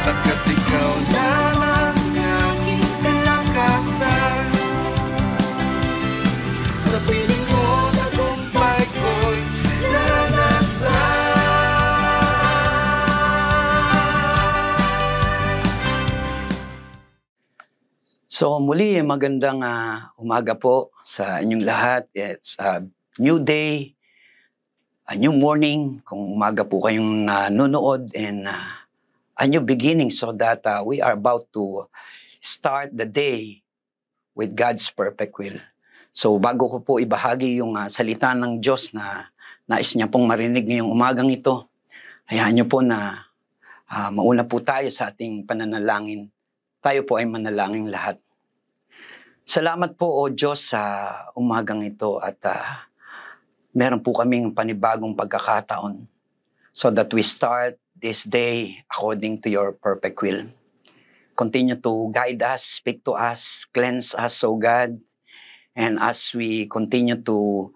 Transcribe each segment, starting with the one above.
Pagkat ikaw lamang aking kalakasan, sa piling mo tagumpay ko'y naranasan. So muli, magandang umaga po sa inyong lahat. It's a new day, a new morning, kung umaga po kayong nanonood, and a new beginning so that we are about to start the day with God's perfect will. So bago ko po ibahagi yung salita ng Diyos na nais niya pong marinig ngayong umagang ito, hayaan niyo po na mauna po tayo sa ating pananalangin. Tayo po ay manalangin lahat. Salamat po, O Diyos, sa umagang ito at meron po kaming panibagong pagkakataon so that we start this day according to your perfect will. Continue to guide us, speak to us, cleanse us, O God. And as we continue to,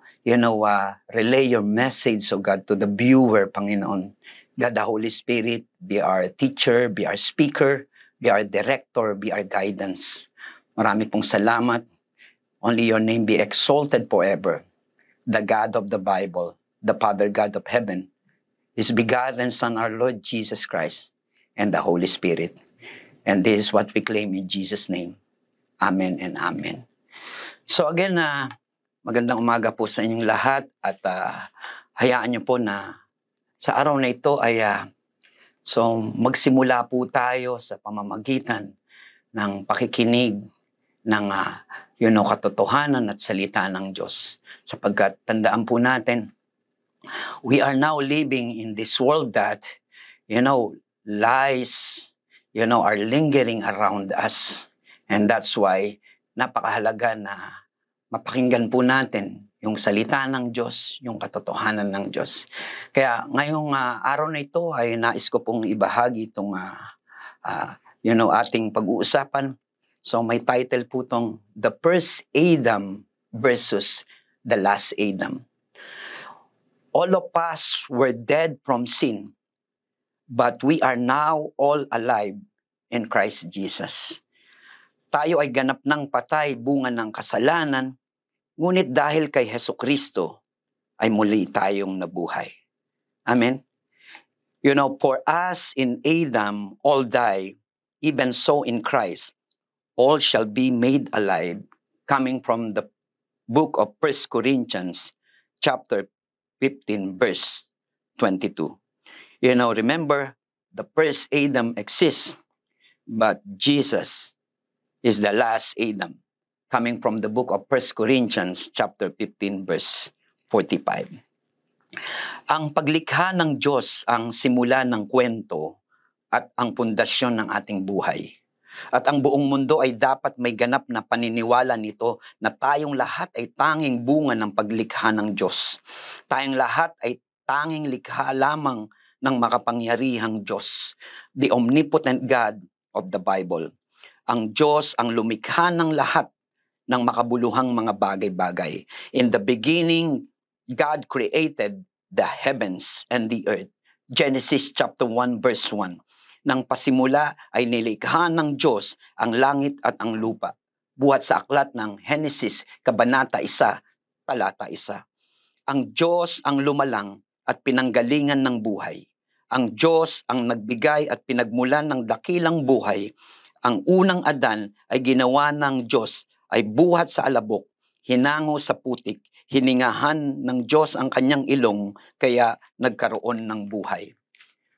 relay your message, O God, to the viewer, Panginoon, God, the Holy Spirit, be our teacher, be our speaker, be our director, be our guidance. Marami pong salamat. Only your name be exalted forever. The God of the Bible, the Father God of heaven, His begotten Son, our Lord Jesus Christ, and the Holy Spirit. And this is what we claim in Jesus' name. Amen and amen. So again, magandang umaga po sa inyong lahat at hayaan niyo po na sa araw na ito ay magsimula po tayo sa pamamagitan ng pakikinig ng katotohanan at salita ng Diyos. Sapagkat tandaan po natin, we are now living in this world that, lies, are lingering around us. And that's why napakahalaga na mapakinggan po natin yung salita ng Diyos, yung katotohanan ng Diyos. Kaya ngayong araw na ito ay nais ko pong ibahagi itong ating pag-uusapan. So may title po itong The First Adam versus the Last Adam. All of us were dead from sin, but we are now all alive in Christ Jesus. Tayo ay ganap ng patay, bunga ng kasalanan, ngunit dahil kay Hesukristo ay muli tayong nabuhay. Amen? For us in Adam all die, even so in Christ, all shall be made alive, coming from the book of 1 Corinthians chapter 15 verse 22. Remember, the first Adam exists, but Jesus is the last Adam, coming from the book of 1 Corinthians chapter 15 verse 45. Ang paglikha ng Diyos ang simula ng kwento at ang pundasyon ng ating buhay. At ang buong mundo ay dapat may ganap na paniniwala nito na tayong lahat ay tanging bunga ng paglikha ng Diyos. Tayong lahat ay tanging likha lamang ng makapangyarihang Diyos, the omnipotent God of the Bible. Ang Diyos ang lumikha ng lahat ng makabuluhang mga bagay-bagay. In the beginning, God created the heavens and the earth. Genesis chapter 1 verse 1. Nang pasimula ay nilikha ng Diyos ang langit at ang lupa. Buhat sa aklat ng Genesis, Kabanata 1, Talata 1. Ang Diyos ang lumalang at pinanggalingan ng buhay. Ang Diyos ang nagbigay at pinagmulan ng dakilang buhay. Ang unang Adan ay ginawa ng Diyos ay buhat sa alabok, hinango sa putik, hiningahan ng Diyos ang kanyang ilong, kaya nagkaroon ng buhay.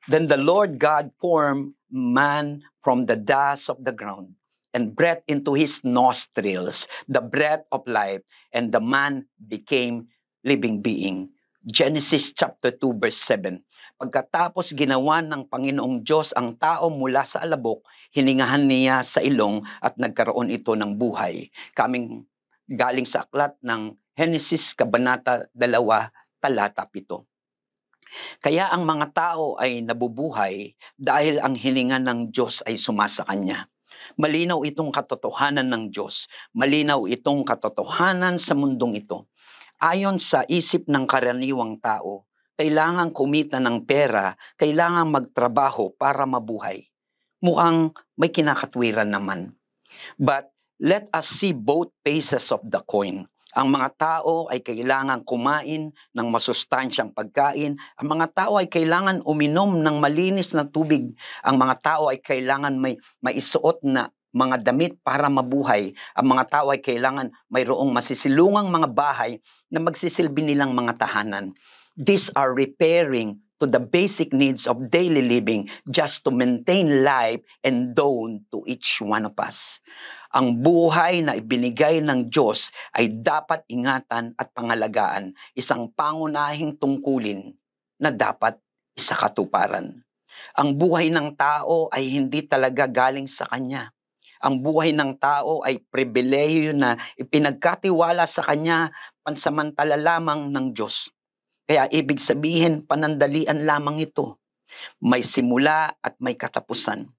Then the Lord God formed man from the dust of the ground and breathed into his nostrils the breath of life, and the man became living being. Genesis chapter 2 verse 7. Pagkatapos ginawa ng Panginoong Diyos ang tao mula sa alabok, hiningahan niya sa ilong at nagkaroon ito ng buhay. Galing sa aklat ng Genesis Kabanata 2, Talata 7. Kaya ang mga tao ay nabubuhay dahil ang hininga ng Diyos ay sumasa kanya. Malinaw itong katotohanan ng Diyos. Malinaw itong katotohanan sa mundong ito. Ayon sa isip ng karaniwang tao, kailangang kumita ng pera, kailangang magtrabaho para mabuhay. mukhang may kinakatwiran naman. But let us see both faces of the coin. Ang mga tao ay kailangan kumain ng masustansyang pagkain. Ang mga tao ay kailangan uminom ng malinis na tubig. Ang mga tao ay kailangan may maisuot na mga damit para mabuhay. Ang mga tao ay kailangan mayroong masisilungang mga bahay na magsisilbi nilang mga tahanan. These are repairing to the basic needs of daily living just to maintain life and dawn to each one of us. Ang buhay na ibinigay ng Diyos ay dapat ingatan at pangalagaan, isang pangunahing tungkulin na dapat isakatuparan. Ang buhay ng tao ay hindi talaga galing sa Kanya. Ang buhay ng tao ay pribilehiyo na ipinagkatiwala sa Kanya pansamantala lamang ng Diyos. Kaya ibig sabihin, panandalian lamang ito. May simula at may katapusan.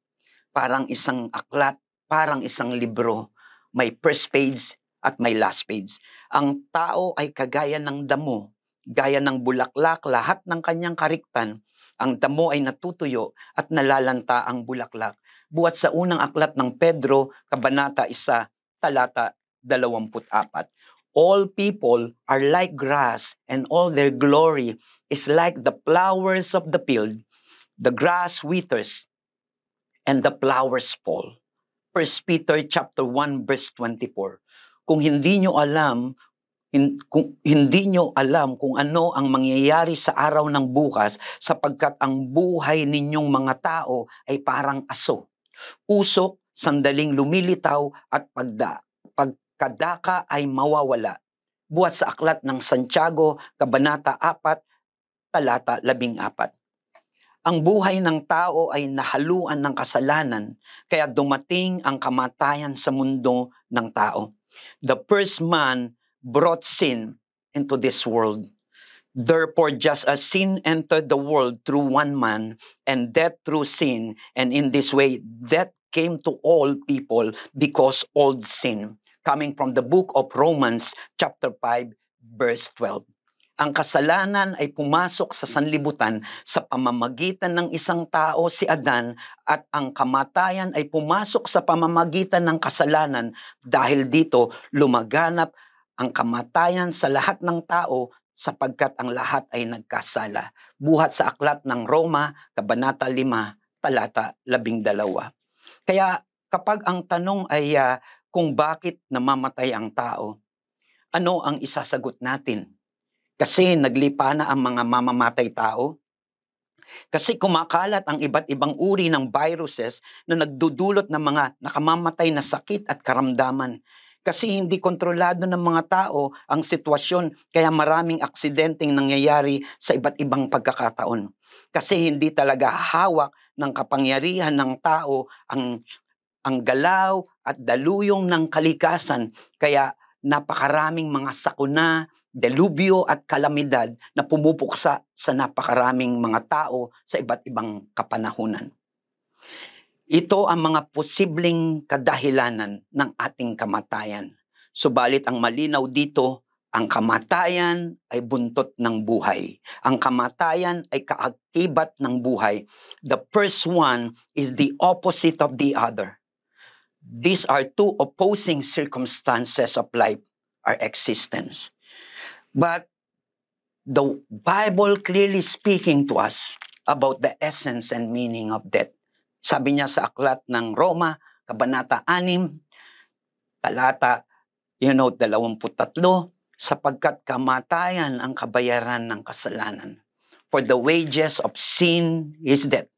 Parang isang aklat, parang isang libro. May first page at may last page. Ang tao ay kagaya ng damo, gaya ng bulaklak, lahat ng kanyang kariktan. Ang damo ay natutuyo at nalalanta ang bulaklak. Buhat sa unang aklat ng Pedro, Kabanata 1, talata 24. All people are like grass, and all their glory is like the flowers of the field. The grass withers, and the flowers fall. 1 Peter chapter 1 verse 24. Kung hindi nyo alam kung ano ang mangyayari sa araw ng bukas, sapagkat ang buhay ninyong mga tao ay parang aso. Usok, sandaling lumilitaw at pagkadaka ay mawawala. Buhat sa aklat ng Santiago, Kabanata 4, talata 14. Ang buhay ng tao ay nahaluan ng kasalanan, kaya dumating ang kamatayan sa mundo ng tao. The first man brought sin into this world. Therefore, just as sin entered the world through one man, and death through sin, and in this way, death came to all people because all sin. Coming from the book of Romans, chapter 5, verse 12. Ang kasalanan ay pumasok sa sanlibutan sa pamamagitan ng isang tao, si Adan, at ang kamatayan ay pumasok sa pamamagitan ng kasalanan. Dahil dito, lumaganap ang kamatayan sa lahat ng tao sapagkat ang lahat ay nagkasala. Buhat sa aklat ng Roma, Kabanata 5, talata 12. Kaya kapag ang tanong ay kung bakit namamatay ang tao, ano ang isasagot natin? Kasi naglipa na ang mga mamamatay tao? Kasi kumakalat ang iba't ibang uri ng viruses na nagdudulot ng mga nakamamatay na sakit at karamdaman. Kasi hindi kontrolado ng mga tao ang sitwasyon, kaya maraming aksidenteng nangyayari sa iba't ibang pagkakataon. Kasi hindi talaga hawak ng kapangyarihan ng tao ang galaw at daluyong ng kalikasan, kaya napakaraming mga sakuna, delubyo at kalamidad na pumupuksa sa napakaraming mga tao sa iba't ibang kapanahunan. Ito ang mga posibleng kadahilanan ng ating kamatayan. Subalit ang malinaw dito, ang kamatayan ay buntot ng buhay. Ang kamatayan ay kaakibat ng buhay. The first one is the opposite of the other. These are two opposing circumstances of life, our existence. But the Bible clearly speaking to us about the essence and meaning of death. Sabi niya sa aklat ng Roma, Kabanata 6, talata 23, sapagkat kamatayan ang kabayaran ng kasalanan. For the wages of sin is death.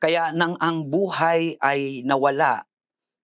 Kaya nang ang buhay ay nawala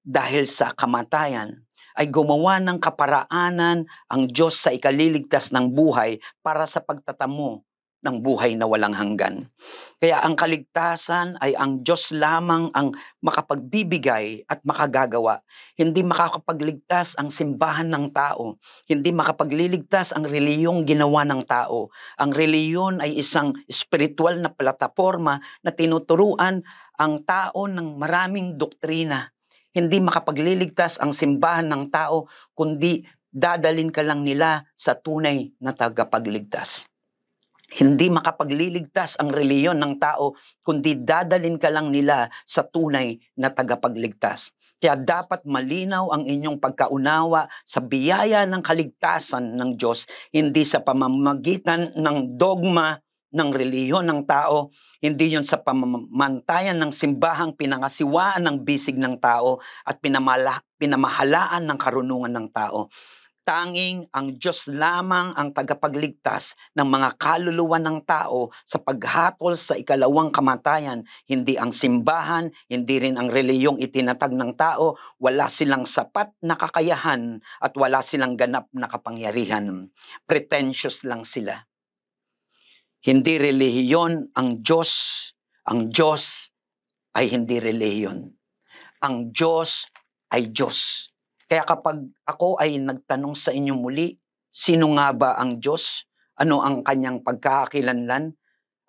dahil sa kamatayan, ay gumawa ng kaparaanan ang Diyos sa ikaliligtas ng buhay para sa pagtatamo ng buhay na walang hanggan. Kaya ang kaligtasan ay ang Diyos lamang ang makapagbibigay at makagagawa. Hindi makakapagligtas ang simbahan ng tao. Hindi makapagliligtas ang reliyong ginawa ng tao. Ang reliyon ay isang spiritual na plataforma na tinuturuan ang tao ng maraming doktrina. Hindi makapagliligtas ang simbahan ng tao, kundi dadalin ka lang nila sa tunay na tagapagligtas. Hindi makapagliligtas ang reliyon ng tao, kundi dadalin ka lang nila sa tunay na tagapagligtas. Kaya dapat malinaw ang inyong pagkaunawa sa biyaya ng kaligtasan ng Diyos, hindi sa pamamagitan ng dogma ng reliyon ng tao, hindi yon sa pamamantayan ng simbahang pinangasiwaan ng bisig ng tao at pinamahalaan ng karunungan ng tao. Tanging ang Diyos lamang ang tagapagligtas ng mga kaluluwa ng tao sa paghatol sa ikalawang kamatayan. Hindi ang simbahan, hindi rin ang reliyong itinatag ng tao. Wala silang sapat na kakayahan at wala silang ganap na kapangyarihan. Pretentious lang sila. Hindi relihiyon ang Diyos. Ang Diyos ay hindi relihiyon. Ang Diyos ay Diyos. Kaya kapag ako ay nagtanong sa inyo muli, sino nga ba ang Diyos? Ano ang kanyang pagkakakilanlan?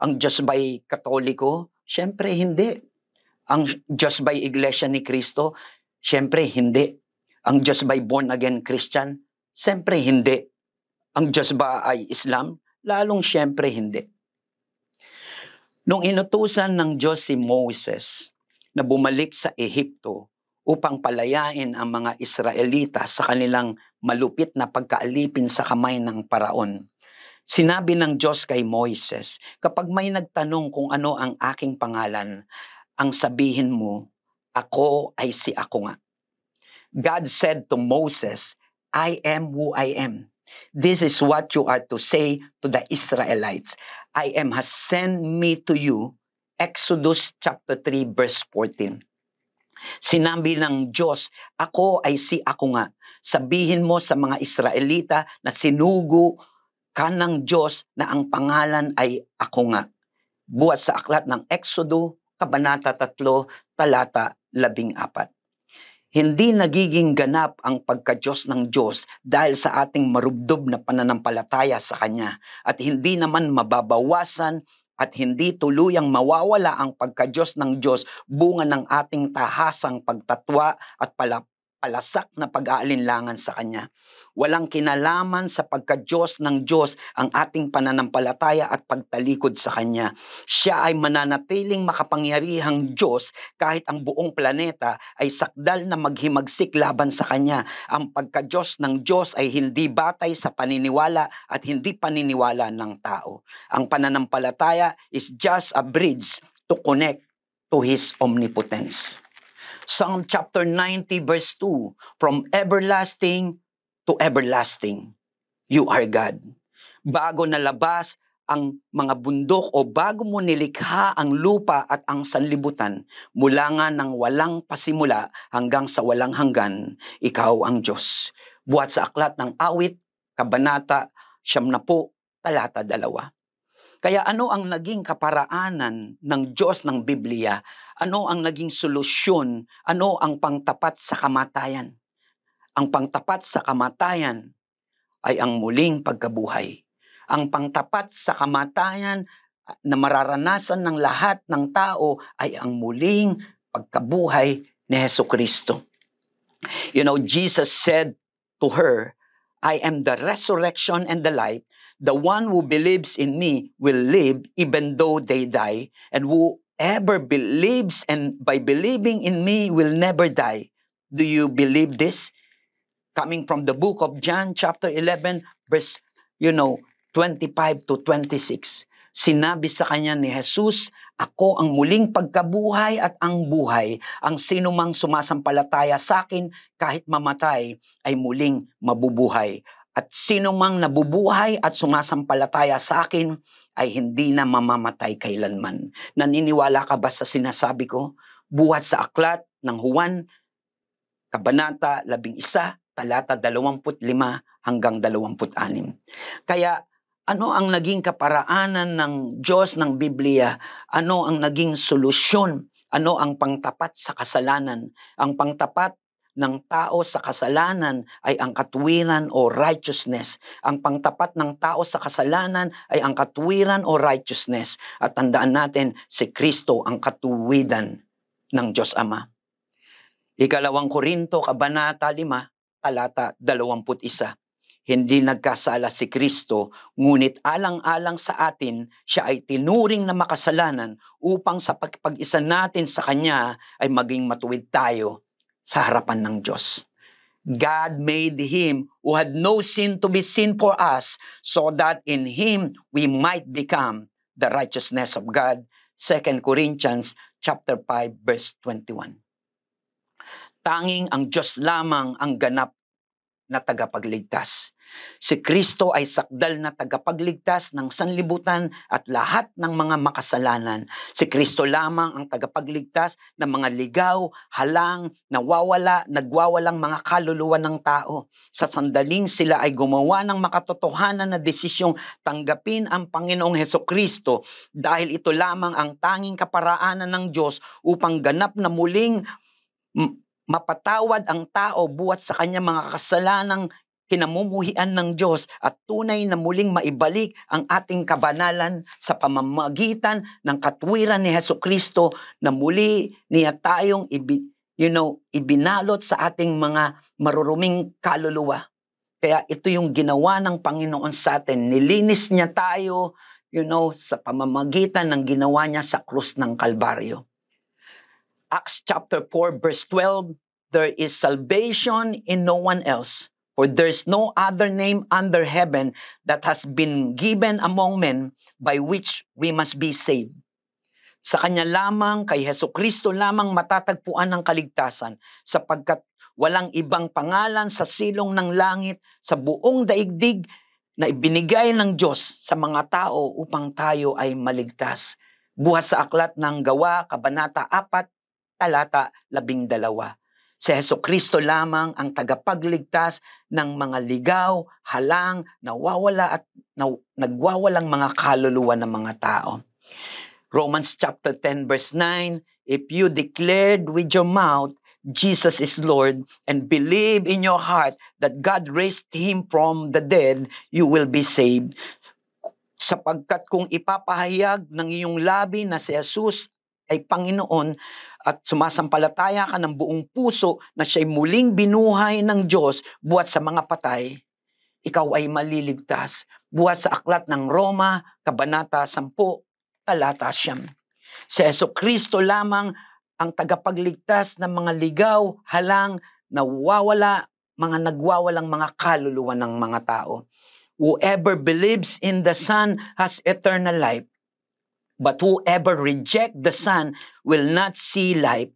Ang Diyos ba'y Katoliko? Siyempre hindi. Ang Diyos ba'y Iglesia ni Cristo? Siyempre hindi. Ang Diyos ba'y born again Christian? Siyempre hindi. Ang Diyos ba ay Islam? Lalong siyempre hindi. Nung inutusan ng Diyos si Moses na bumalik sa Ehipto, upang palayain ang mga Israelita sa kanilang malupit na pagkaalipin sa kamay ng paraon. Sinabi ng Diyos kay Moises, kapag may nagtanong kung ano ang aking pangalan, ang sabihin mo, ako ay si ako nga. God said to Moses, I am who I am. This is what you are to say to the Israelites. I am has sent me to you. Exodus chapter 3 verse 14. Sinabi ng Diyos, ako ay si ako nga. Sabihin mo sa mga Israelita na sinugo ka ng Diyos na ang pangalan ay ako nga. Buhat sa aklat ng Exodo, Kabanata 3, talata 14. Hindi nagiging ganap ang pagka-Diyos ng Diyos dahil sa ating marubdob na pananampalataya sa Kanya at hindi naman mababawasan at hindi tuluyang mawawala ang pagka-Diyos ng Diyos bunga ng ating tahasang pagtatwa at palasak na pag-aalinlangan sa Kanya. Walang kinalaman sa pagka-Diyos ng Diyos ang ating pananampalataya at pagtalikod sa Kanya. Siya ay mananatiling makapangyarihang Diyos kahit ang buong planeta ay sakdal na maghimagsik laban sa Kanya. Ang pagka-Diyos ng Diyos ay hindi batay sa paniniwala at hindi paniniwala ng tao. Ang pananampalataya is just a bridge to connect to His omnipotence. Psalm chapter 90 verse 2, from everlasting to everlasting, you are God. Bago nalabas ang mga bundok o bago mo nilikha ang lupa at ang sanlibutan, mula nga ng walang pasimula hanggang sa walang hanggan, ikaw ang Diyos. Buhat sa aklat ng Awit, Kabanata 10, talata 2. Kaya ano ang naging kaparaanan ng Diyos ng Biblia? Ano ang naging solusyon? Ano ang pangtapat sa kamatayan? Ang pangtapat sa kamatayan ay ang muling pagkabuhay. Ang pangtapat sa kamatayan na mararanasan ng lahat ng tao ay ang muling pagkabuhay ni Jesucristo. You know, Jesus said to her, I am the resurrection and the life. The one who believes in me will live even though they die. And whoever believes and by believing in me will never die. Do you believe this? Coming from the book of John chapter 11 verse 25 to 26. Sinabi sa kanya ni Jesus, ako ang muling pagkabuhay at ang buhay. Ang sinumang sumasampalataya sa akin kahit mamatay ay muling mabubuhay. At sinumang nabubuhay at sumasampalataya sa akin ay hindi na mamamatay kailanman. Naniniwala ka ba sa sinasabi ko? Buhat sa aklat ng Juan, Kabanata 11, talata 25 hanggang 26. Kaya ano ang naging kaparaanan ng Diyos ng Biblia? Ano ang naging solusyon? Ano ang pangtapat sa kasalanan? Ang pangtapat ng tao sa kasalanan ay ang katuwiran o righteousness. Ang pangtapat ng tao sa kasalanan ay ang katuwiran o righteousness. At tandaan natin, si Kristo ang katuwiran ng Diyos Ama. Ikalawang Korinto, Kabanata 5, talata 21. Hindi nagkasala si Kristo, ngunit alang-alang sa atin, siya ay tinuring na makasalanan upang sa pag-isa natin sa Kanya ay maging matuwid tayo sa harapan ng Diyos. God made Him who had no sin to be sin for us, so that in Him we might become the righteousness of God. 2 Corinthians chapter 5 verse 21. Tanging ang Diyos lamang ang ganap na tagapagligtas. Si Kristo ay sakdal na tagapagligtas ng sanlibutan at lahat ng mga makasalanan. Si Kristo lamang ang tagapagligtas ng mga ligaw, halang, nawawala, nagwawalang mga kaluluwa ng tao. Sa sandaling sila ay gumawa ng makatotohanan na desisyong tanggapin ang Panginoong Hesukristo dahil ito lamang ang tanging kaparaanan ng Diyos upang ganap na muling mapatawad ang tao buhat sa kanyang mga kasalanang kinamumuhian ng Diyos at tunay na muling maibalik ang ating kabanalan sa pamamagitan ng katwiran ni Hesukristo na muli niya tayong ibinalot sa ating mga maruruming kaluluwa. Kaya ito yung ginawa ng Panginoon sa atin. Nilinis niya tayo, sa pamamagitan ng ginawa niya sa krus ng Kalbaryo. Acts chapter 4 verse 12, there is salvation in no one else, for there is no other name under heaven that has been given among men by which we must be saved. Sa Kanya lamang, kay Hesukristo lamang matatagpuan ang kaligtasan, sapagkat walang ibang pangalan sa silong ng langit, sa buong daigdig na ibinigay ng Diyos sa mga tao upang tayo ay maligtas. Buhat sa aklat ng Gawa, Kabanata 4, talata 12. Si Hesukristo lamang ang tagapagligtas ng mga ligaw, halang, nawawala at nagwawalang mga kaluluwa ng mga tao. Romans chapter 10 verse 9, if you declared with your mouth Jesus is Lord and believe in your heart that God raised Him from the dead, you will be saved. Sapagkat kung ipapahayag ng iyong labi na si Jesus ay Panginoon at sumasampalataya ka ng buong puso na siya'y muling binuhay ng Diyos buhat sa mga patay, ikaw ay maliligtas. Buhat sa aklat ng Roma, Kabanata 10, talata 9. Si Hesukristo lamang ang tagapagligtas ng mga ligaw, halang, nawawala, mga nagwawalang mga kaluluwa ng mga tao. Whoever believes in the Son has eternal life. But whoever rejects the Son will not see life,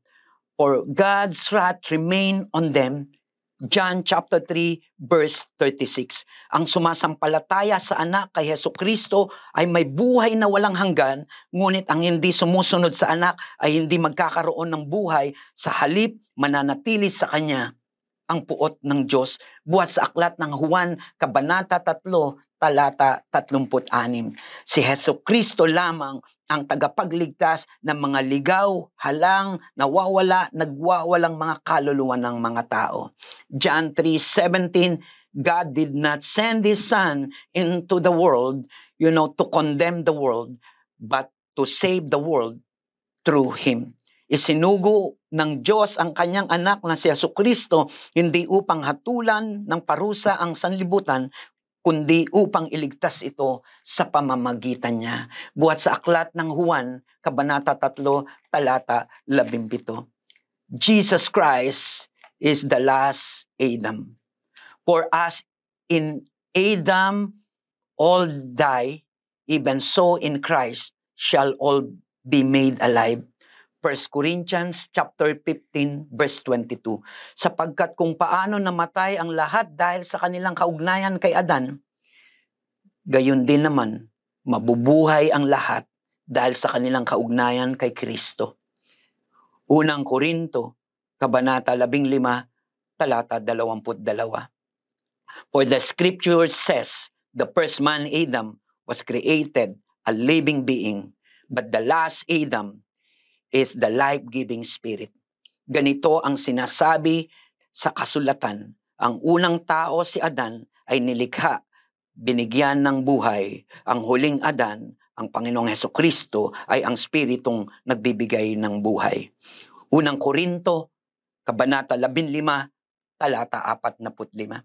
for God's wrath remain on them. John chapter 3 verse 36. Ang sumasampalataya sa anak kay Hesukristo ay may buhay na walang hanggan, ngunit ang hindi sumusunod sa anak ay hindi magkakaroon ng buhay, sa halip mananatili sa kanya ang puot ng Diyos. Buhat sa aklat ng Juan, Kabanata 3, talata 36. Si Hesukristo lamang ang tagapagligtas ng mga ligaw, halang, nawawala, nagwawalang mga kaluluwa ng mga tao. John 3:17, God did not send His Son into the world, to condemn the world, but to save the world through Him. Isinugo ng Diyos ang kanyang anak na si Hesukristo hindi upang hatulan ng parusa ang sanlibutan, kundi upang iligtas ito sa pamamagitan niya. Buhat sa aklat ng Juan, Kabanata 3, talata 17. Jesus Christ is the last Adam. For as in Adam all die, even so in Christ shall all be made alive. 1 Corinthians chapter 15 verse 22. Sapagkat kung paano namatay ang lahat dahil sa kanilang kaugnayan kay Adan, gayon din naman mabubuhay ang lahat dahil sa kanilang kaugnayan kay Kristo. Unang Korinto, Kabanata 15, talata 22. For the scripture says, the first man Adam was created a living being, but the last Adam is the life-giving spirit. Ganito ang sinasabi sa kasulatan. Ang unang tao si Adan ay nilikha, binigyan ng buhay. Ang huling Adan, ang Panginoong Hesukristo, ay ang spiritong nagbibigay ng buhay. Unang Korinto, Kabanata 15, talata 45.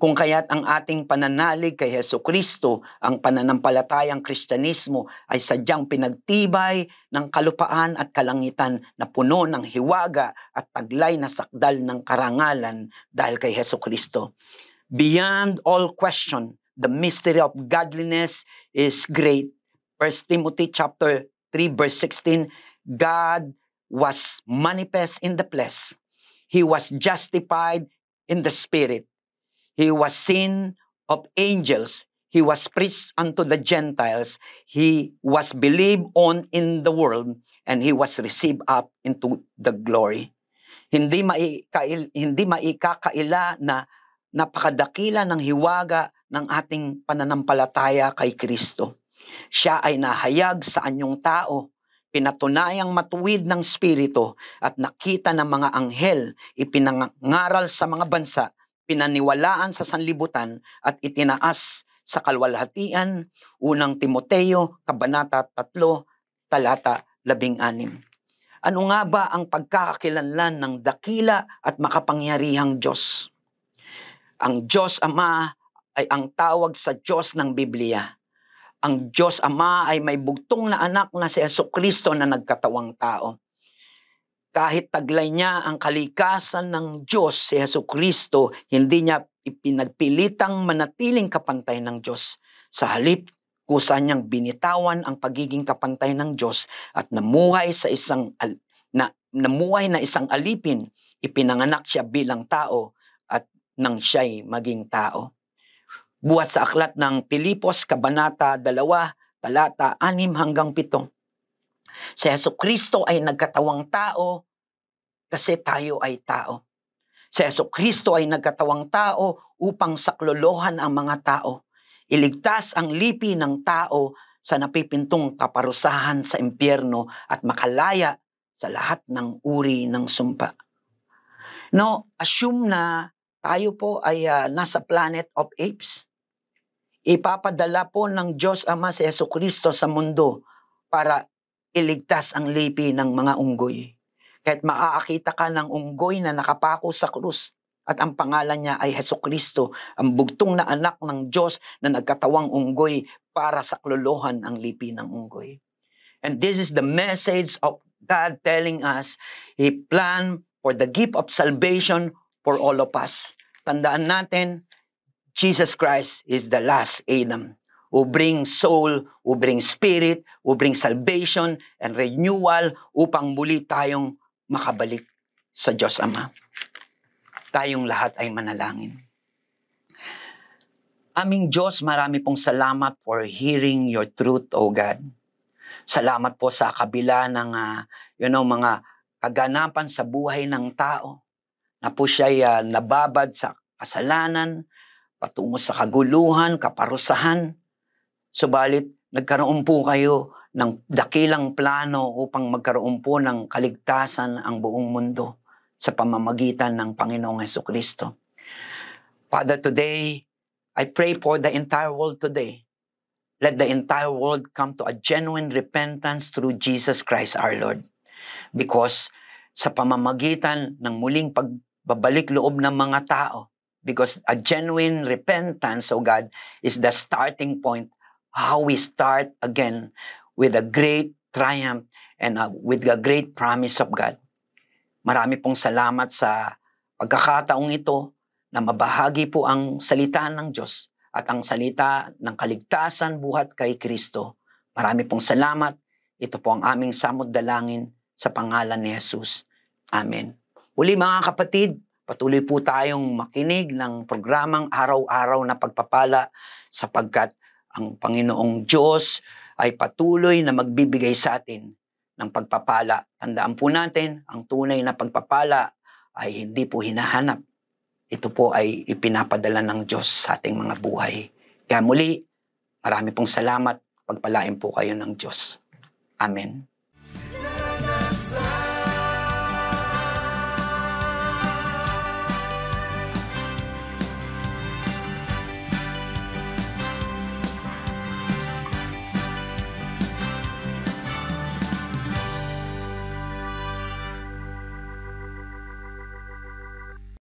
Kung kaya't ang ating pananalig kay Hesukristo, ang pananampalatayang Kristyanismo ay sadyang pinagtibay ng kalupaan at kalangitan na puno ng hiwaga at taglay na sakdal ng karangalan dahil kay Hesukristo. Beyond all question, the mystery of godliness is great. 1 Timothy chapter 3 verse 16, God was manifest in the flesh. He was justified in the spirit. He was seen of angels. He was preached unto the Gentiles. He was believed on in the world, and he was received up into the glory. Hindi maikakaila na napakadakila ng hiwaga ng ating pananampalataya kay Kristo. Siya ay nahayag sa anyong tao, pinatunayang matuwid ng Espiritu at nakita ng mga anghel, ipinangaral sa mga bansa, pinaniwalaan sa sanlibutan at itinaas sa kalwalhatian. Unang Timoteo, Kabanata 3, Talata 16. Ano nga ba ang pagkakakilanlan ng dakila at makapangyarihang Diyos? Ang Diyos Ama ay ang tawag sa Diyos ng Biblia. Ang Diyos Ama ay may bugtong na anak na si Hesukristo na nagkatawang tao. Kahit taglay niya ang kalikasan ng Diyos, si Hesukristo, hindi niya ipinagpilitang manatiling kapantay ng Diyos. Sa halip, kusa niyang binitawan ang pagiging kapantay ng Diyos at namuhay na isang alipin, ipinanganak siya bilang tao at nang siya'y maging tao. Buhat sa aklat ng Pilipos, Kabanata 2, Talata 6 hanggang 7. Si Hesukristo ay nagkatawang tao kasi tayo ay tao. Si Hesukristo ay nagkatawang tao upang saklolohan ang mga tao. Iligtas ang lipi ng tao sa napipintong kaparusahan sa impyerno at makalaya sa lahat ng uri ng sumpa. No, assume na tayo po ay nasa planet of apes. Ipapadala po ng Diyos Ama si Hesukristo sa mundo para iligtas ang lipi ng mga unggoy. Kahit makakakita ka ng unggoy na nakapako sa krus at ang pangalan niya ay Hesukristo, ang bugtong na anak ng Diyos na nagkatawang unggoy para saklolohan ang lipi ng unggoy. And this is the message of God telling us, He planned for the gift of salvation for all of us. Tandaan natin, Jesus Christ is the last Adam who brings soul, who brings spirit, who brings salvation and renewal upang muli tayong makabalik sa Diyos Ama. Tayong lahat ay manalangin. Aming Diyos, marami pong salamat for hearing your truth, O God. Salamat po sa kabila ng mga kaganapan sa buhay ng tao na po siya nababad sa kasalanan, patungo sa kaguluhan, kaparusahan. Subalit, nagkaroon po kayo ng dakilang plano upang magkaroon po ng kaligtasan ang buong mundo sa pamamagitan ng Panginoong Hesukristo. Father, today, I pray for the entire world today. Let the entire world come to a genuine repentance through Jesus Christ our Lord. Because sa pamamagitan ng muling pagbabalik loob ng mga tao, because a genuine repentance, O God, is the starting point, how we start again with a great triumph and with a great promise of God. Marami pong salamat sa pagkakataong ito na mabahagi po ang salita ng Diyos at ang salita ng kaligtasan buhat kay Kristo. Marami pong salamat. Ito po ang aming samod dalangin sa pangalan ni Jesus. Amen. Uli mga kapatid, patuloy po tayong makinig ng programang Araw-Araw na Pagpapala sapagkat ang Panginoong Diyos ay patuloy na magbibigay sa atin ng pagpapala. Tandaan po natin, ang tunay na pagpapala ay hindi po hinahanap. Ito po ay ipinapadala ng Diyos sa ating mga buhay. Kaya muli, marami pong salamat. Pagpalain po kayo ng Diyos. Amen.